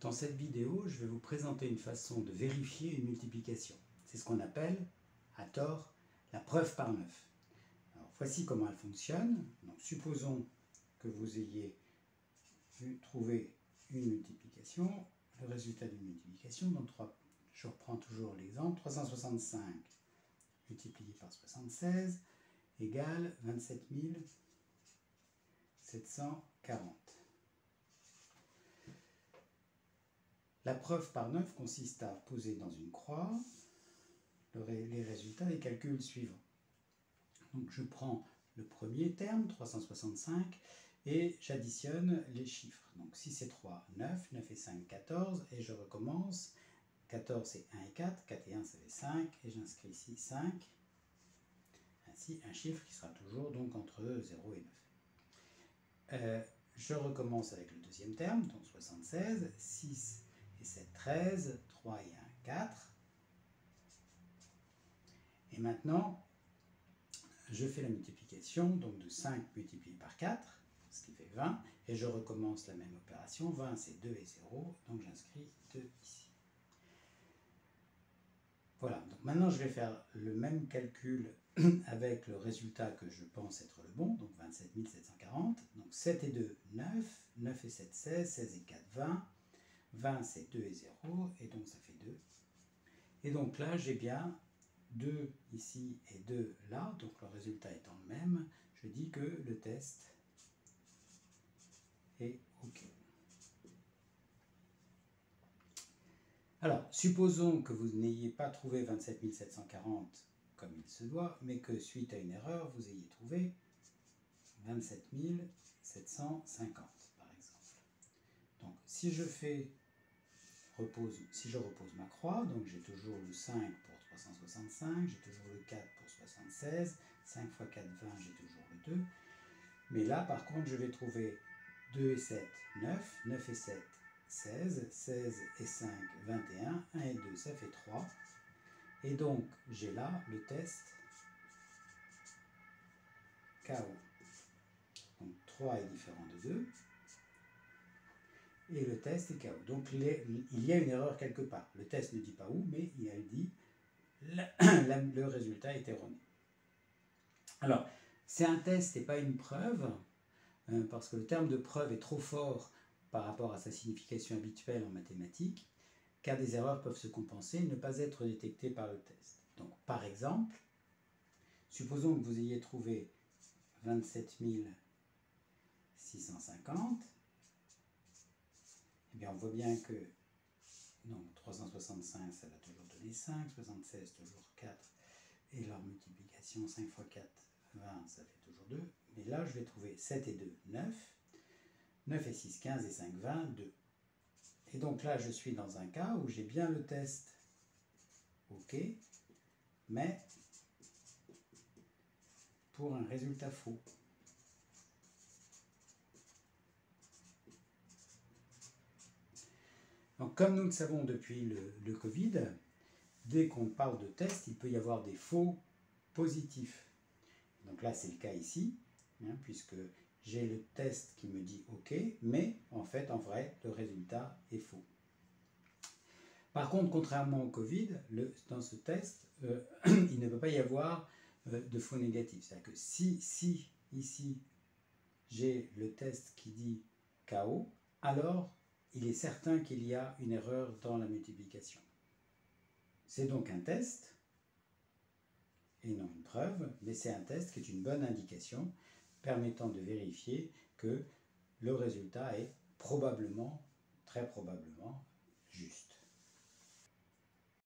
Dans cette vidéo, je vais vous présenter une façon de vérifier une multiplication. C'est ce qu'on appelle, à tort, la preuve par 9. Alors, voici comment elle fonctionne. Donc, supposons que vous ayez trouvé une multiplication, le résultat d'une multiplication. Donc, je reprends toujours l'exemple, 365 multiplié par 76 égale 27 740. La preuve par 9 consiste à poser dans une croix les résultats des calculs suivants. Donc je prends le premier terme, 365, et j'additionne les chiffres. Donc 6 et 3, 9, 9 et 5, 14, et je recommence. 14 c'est 1 et 4, 4 et 1 ça fait 5, et j'inscris ici 5. Ainsi un chiffre qui sera toujours donc entre 0 et 9. Je recommence avec le deuxième terme, donc 76, 6 et 7, 13, 3 et 1, 4. Et maintenant, je fais la multiplication donc de 5 multiplié par 4, ce qui fait 20, et je recommence la même opération. 20 c'est 2 et 0, donc j'inscris 2 ici. Voilà, donc maintenant je vais faire le même calcul avec le résultat que je pense être le bon, donc 27 740. Donc 7 et 2, 9, 9 et 7, 16, 16 et 4, 20. 20 c'est 2 et 0, et donc ça fait 2. Et donc là j'ai bien 2 ici et 2 là, donc le résultat étant le même, je dis que le test est OK. Alors, supposons que vous n'ayez pas trouvé 27 740 comme il se doit, mais que suite à une erreur, vous ayez trouvé 27 750, par exemple. Donc, si je repose ma croix, donc j'ai toujours le 5 pour 365, j'ai toujours le 4 pour 76, 5 x 4, 20, j'ai toujours le 2. Mais là, par contre, je vais trouver 2 et 7, 9, 9 et 7, 16, 16 et 5, 21, 1 et 2, ça fait 3. Et donc, j'ai là le test KO. Donc, 3 est différent de 2. Et le test est KO. Donc, il y a une erreur quelque part. Le test ne dit pas où, mais elle dit le résultat est erroné. Alors, c'est un test et pas une preuve, parce que le terme de preuve est trop fort par rapport à sa signification habituelle en mathématiques, car des erreurs peuvent se compenser et ne pas être détectées par le test. Donc, par exemple, supposons que vous ayez trouvé 27 650, eh bien on voit bien que donc 365 ça va toujours donner 5, 76 toujours 4, et leur multiplication 5 x 4, 20, ça fait toujours 2, mais là je vais trouver 7 et 2, 9, 9 et 6, 15 et 5, 20, 2. Et donc là je suis dans un cas où j'ai bien le test OK, mais pour un résultat faux. Donc, comme nous le savons depuis le Covid, dès qu'on parle de test, il peut y avoir des faux positifs. Donc là, c'est le cas ici, puisque j'ai le test qui me dit OK, mais en fait, en vrai, le résultat est faux. Par contre, contrairement au Covid, dans ce test, il ne peut pas y avoir de faux négatifs. C'est-à-dire que si ici, j'ai le test qui dit KO, alors il est certain qu'il y a une erreur dans la multiplication. C'est donc un test, et non une preuve, mais c'est un test qui est une bonne indication permettant de vérifier que le résultat est probablement, très probablement, juste.